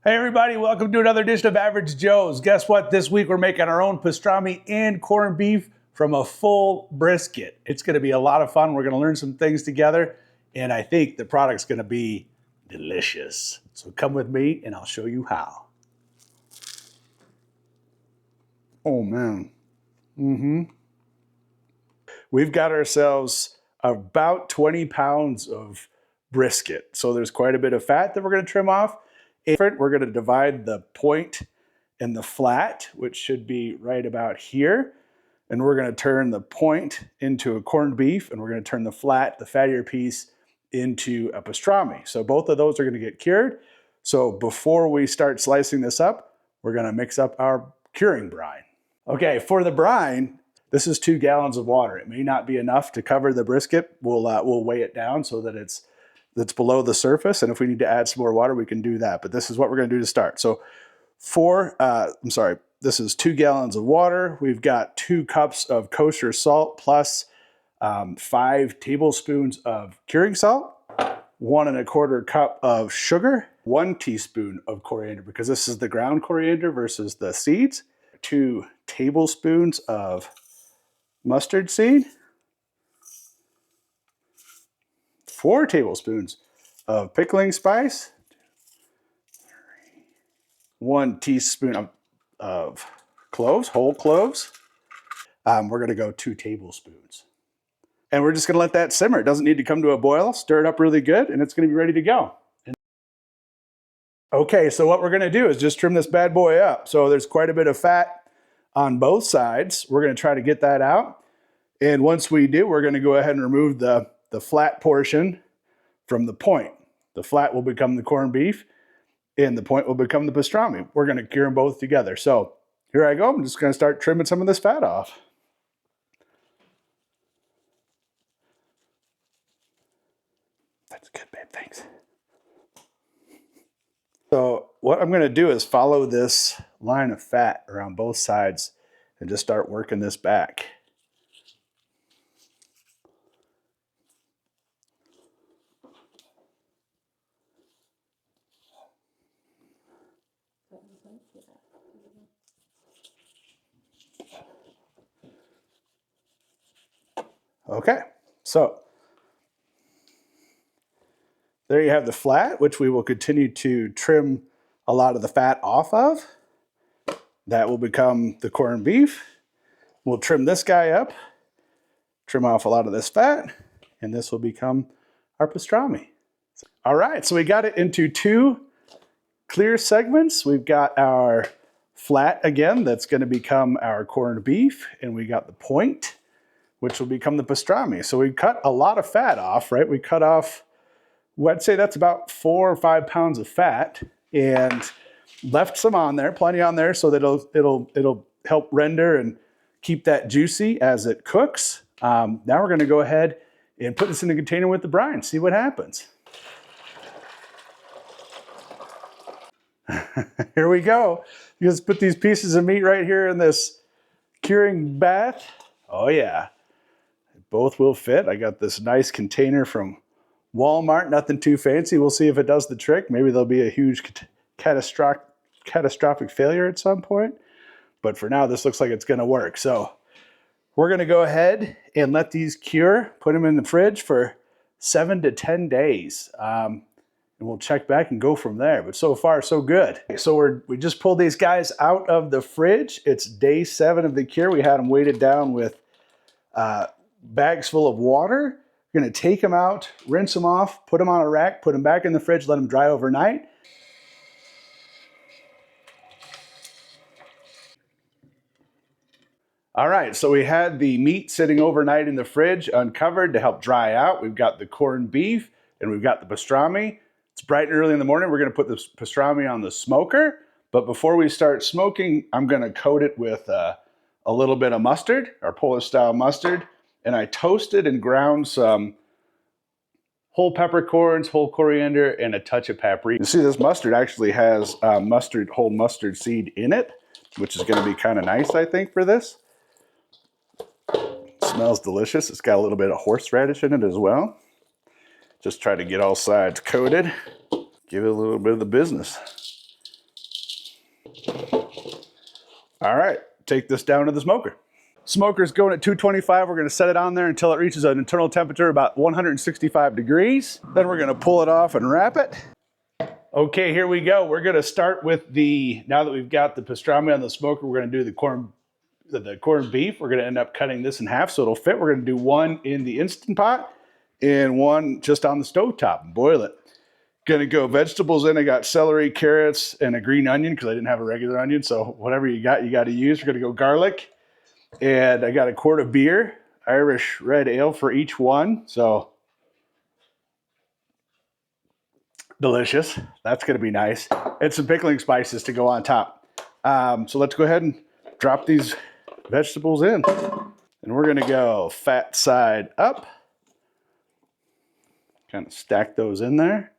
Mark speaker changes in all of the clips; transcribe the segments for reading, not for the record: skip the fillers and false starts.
Speaker 1: Hey everybody, welcome to another edition of Average Joe's. Guess what? This week we're making our own pastrami and corned beef from a full brisket. It's going to be a lot of fun. We're going to learn some things together, and I think the product's going to be delicious. So come with me and I'll show you how. Oh man. We've got ourselves about 20 pounds of brisket. So there's quite a bit of fat that we're going to trim off. We're going to divide the point and the flat, which should be right about here. And we're going to turn the point into a corned beef, and we're going to turn the flat, the fattier piece, into a pastrami. So both of those are going to get cured. So before we start slicing this up, we're going to mix up our curing brine. Okay, for the brine, this is 2 gallons of water. It may not be enough to cover the brisket. We'll weigh it down so that it's below the surface, and if we need to add some more water, we can do that. But this is what we're going to do to start. So this is 2 gallons of water. We've got 2 cups of kosher salt plus 5 tablespoons of curing salt, 1 1/4 cup of sugar, 1 teaspoon of coriander, because this is the ground coriander versus the seeds, 2 tablespoons of mustard seed, 4 tablespoons of pickling spice, 1 teaspoon of cloves, whole cloves. We're going to go 2 tablespoons. And we're just going to let that simmer. It doesn't need to come to a boil. Stir it up really good, and it's going to be ready to go. Okay, so what we're going to do is just trim this bad boy up. So there's quite a bit of fat on both sides. We're going to try to get that out. And once we do, we're going to go ahead and remove the flat portion from the point. The flat will become the corned beef, and the point will become the pastrami. We're going to cure them both together. So here I go. I'm just going to start trimming some of this fat off. That's good, babe. Thanks. So what I'm going to do is follow this line of fat around both sides and just start working this back. Okay, so there you have the flat, which we will continue to trim a lot of the fat off of. That will become the corned beef. We'll trim this guy up, trim off a lot of this fat, and this will become our pastrami. All right, so we got it into 2 clear segments. We've got our flat again, that's going to become our corned beef, and we got the point, which will become the pastrami. So we cut a lot of fat off, right? We cut off, well, I'd say that's about 4 or 5 pounds of fat, and left some on there, plenty on there, so that it'll help render and keep that juicy as it cooks. Now we're going to go ahead and put this in the container with the brine, see what happens. Here we go. You just put these pieces of meat right here in this curing bath. Oh yeah, both will fit. I got this nice container from Walmart, nothing too fancy. We'll see if it does the trick. Maybe there'll be a huge catastrophic failure at some point. But for now, this looks like it's going to work. So we're going to go ahead and let these cure, put them in the fridge for 7 to 10 days. And we'll check back and go from there. But so far, so good. So we just pulled these guys out of the fridge. It's day 7 of the cure. We had them weighted down with bags full of water. We're going to take them out, rinse them off, put them on a rack, put them back in the fridge, let them dry overnight. All right, so we had the meat sitting overnight in the fridge, uncovered to help dry out. We've got the corned beef and we've got the pastrami. It's bright and early in the morning. We're going to put the pastrami on the smoker. But before we start smoking, I'm going to coat it with a little bit of mustard, our Polish style mustard. And I toasted and ground some whole peppercorns, whole coriander, and a touch of paprika. You see, this mustard actually has whole mustard seed in it, which is going to be kind of nice, I think, for this. It smells delicious. It's got a little bit of horseradish in it as well. Just try to get all sides coated. Give it a little bit of the business. All right, take this down to the smoker. Smoker's going at 225. We're gonna set it on there until it reaches an internal temperature about 165 degrees. Then we're gonna pull it off and wrap it. Okay, here we go. We're gonna start with now that we've got the pastrami on the smoker, we're gonna do the corned beef. We're gonna end up cutting this in half so it'll fit. We're gonna do one in the Instant Pot and one just on the stovetop and boil it. Gonna go vegetables in. I got celery, carrots, and a green onion because I didn't have a regular onion. So whatever you got to use. We're gonna go garlic. And I got a quart of beer, Irish red ale for each one. So delicious. That's going to be nice. And some pickling spices to go on top. So let's go ahead and drop these vegetables in. And we're going to go fat side up. Kind of stack those in there.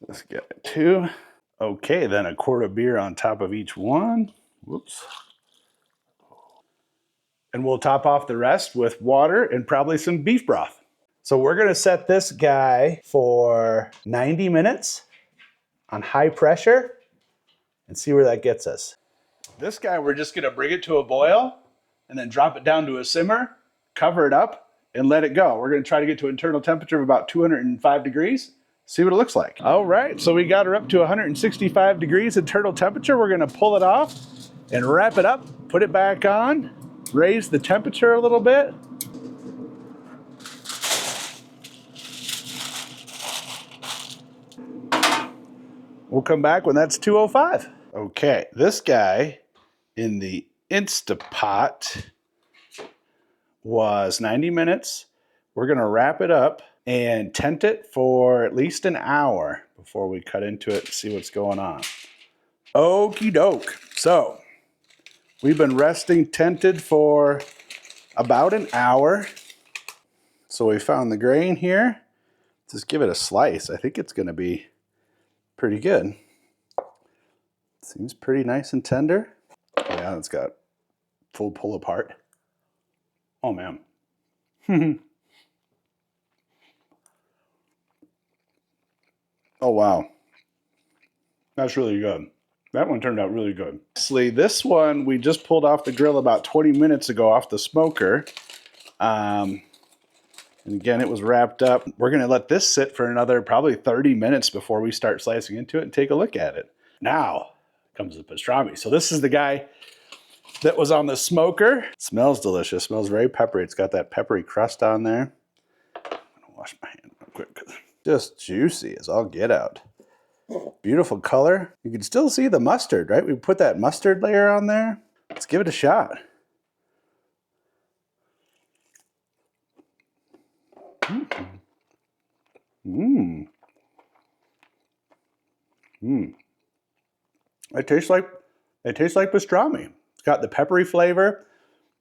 Speaker 1: Let's get it two. Okay, then a quart of beer on top of each one. Whoops. And we'll top off the rest with water and probably some beef broth. So we're gonna set this guy for 90 minutes on high pressure and see where that gets us. This guy, we're just gonna bring it to a boil and then drop it down to a simmer, cover it up, and let it go. We're gonna try to get to an internal temperature of about 205 degrees, see what it looks like. All right, so we got her up to 165 degrees internal temperature. We're gonna pull it off and wrap it up, put it back on, raise the temperature a little bit. We'll come back when that's 205. Okay, this guy in the Instapot was 90 minutes. We're gonna wrap it up and tent it for at least an hour before we cut into it and see what's going on. Okie doke. So we've been resting tented for about an hour. So we found the grain here. Just give it a slice. I think it's gonna be pretty good. Seems pretty nice and tender. Yeah, it's got full pull apart. Oh man. Oh wow. That's really good. That one turned out really good. Actually, this one we just pulled off the grill about 20 minutes ago off the smoker. And again, it was wrapped up. We're gonna let this sit for another probably 30 minutes before we start slicing into it and take a look at it. Now comes the pastrami. So this is the guy that was on the smoker. Smells delicious, smells very peppery. It's got that peppery crust on there. I'm gonna wash my hand real quick. Just juicy as all get out. Beautiful color. You can still see the mustard, right? We put that mustard layer on there. Let's give it a shot. It tastes like pastrami. It's got the peppery flavor.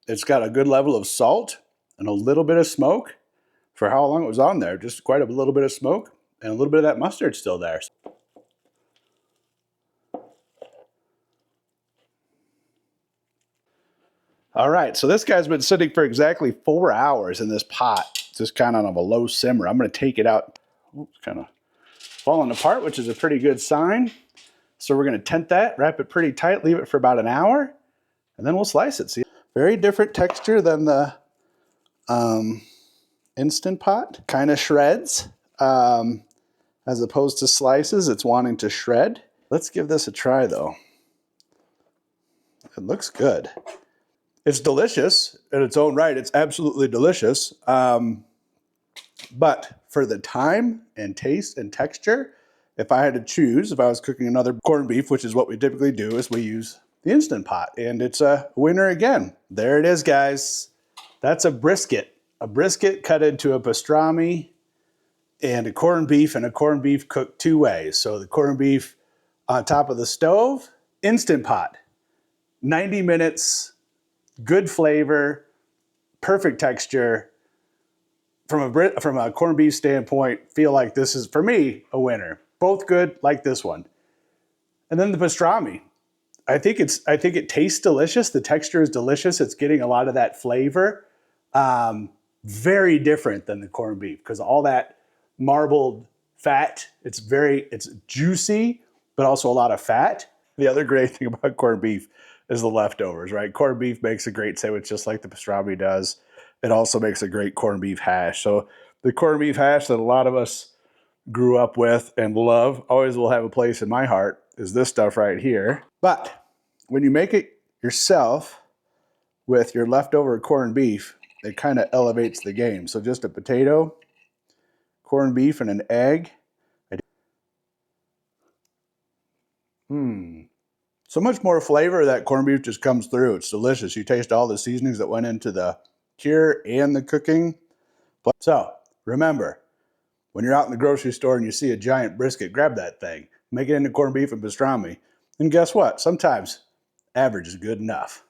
Speaker 1: It's got a good level of salt and a little bit of smoke for how long it was on there. Just quite a little bit of smoke and a little bit of that mustard still there. All right, so this guy's been sitting for exactly 4 hours in this pot, just kind of on a low simmer. I'm gonna take it out. Oops, kind of falling apart, which is a pretty good sign. So we're gonna tent that, wrap it pretty tight, leave it for about an hour, and then we'll slice it. See, very different texture than the Instant Pot. Kind of shreds, as opposed to slices. It's wanting to shred. Let's give this a try though. It looks good. It's delicious in its own right. It's absolutely delicious. But for the time and taste and texture, if I had to choose, if I was cooking another corned beef, which is what we typically do, is we use the Instant Pot. And it's a winner again. There it is, guys. That's a brisket. A brisket cut into a pastrami and a corned beef cooked two ways. So the corned beef on top of the stove, Instant Pot. 90 minutes. Good flavor, perfect texture. From a corned beef standpoint, feel like this is, for me, a winner. Both good, like this one. And then the pastrami. I think it tastes delicious. The texture is delicious. It's getting a lot of that flavor. Very different than the corned beef because all that marbled fat. It's juicy, but also a lot of fat. The other great thing about corned beef is the leftovers, right? Corned beef makes a great sandwich just like the pastrami does. It also makes a great corned beef hash. So the corned beef hash that a lot of us grew up with and love always will have a place in my heart is this stuff right here. But when you make it yourself with your leftover corned beef, it kind of elevates the game. So just a potato, corned beef, and an egg. So much more flavor. That corned beef just comes through. It's delicious. You taste all the seasonings that went into the cure and the cooking. So remember, when you're out in the grocery store and you see a giant brisket, grab that thing, make it into corned beef and pastrami. And guess what? Sometimes average is good enough.